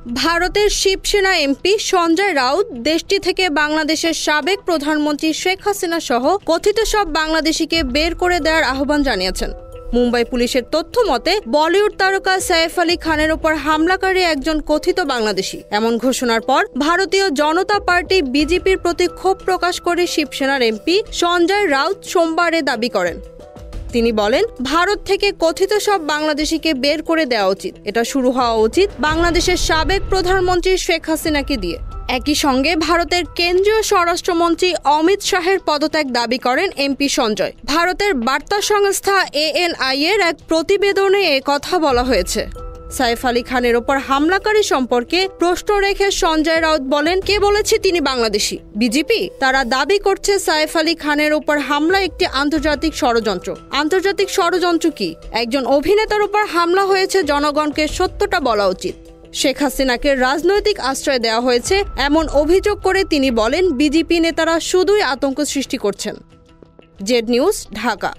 ভারতের শিবসেনা এমপি সঞ্জয় রাউত দেশটি থেকে বাংলাদেশের সাবেক প্রধানমন্ত্রী শেখ হাসিনা সহ কথিত সব বাংলাদেশিকে বের করে দেওয়ার আহ্বান জানিয়েছেন। মুম্বাই পুলিশের তথ্য মতে বলিউড তারকা সাইফ আলী খানের ওপর হামলাকারী একজন কথিত বাংলাদেশি। এমন ঘোষণার পর ভারতীয় জনতা পার্টি বিজেপির প্রতি ক্ষোভ প্রকাশ করে শিবসেনার এমপি সঞ্জয় রাউত সোমবার দাবি করেন। তিনি বলেন, ভারত থেকে কথিত সব বাংলাদেশিকে বের করে দেওয়া উচিত। এটা শুরু হওয়া উচিত বাংলাদেশের সাবেক প্রধানমন্ত্রী শেখ হাসিনাকে দিয়ে। একই সঙ্গে ভারতের কেন্দ্রীয় স্বরাষ্ট্রমন্ত্রী অমিত শাহের পদত্যাগ দাবি করেন এমপি সঞ্জয়। ভারতের বার্তা সংস্থা ANI এর এক প্রতিবেদনে কথা বলা হয়েছে। সাইফ আলী খানের ওপর হামলাকারী সম্পর্কে প্রশ্ন রেখে সঞ্জয় রাউত বলেন, কে বলেছে তিনি বাংলাদেশি? বিজেপি? তারা দাবি করছে সাইফ আলী খানের ওপর হামলা একটি আন্তর্জাতিক ষড়যন্ত্র। আন্তর্জাতিক ষড়যন্ত্র কি? একজন অভিনেতার উপর হামলা হয়েছে, জনগণকে সত্যটা বলা উচিত। শেখ হাসিনাকে রাজনৈতিক আশ্রয় দেওয়া হয়েছে এমন অভিযোগ করে তিনি বলেন, বিজেপি নেতারা শুধুই আতঙ্ক সৃষ্টি করছেন। Z news, Dhaka.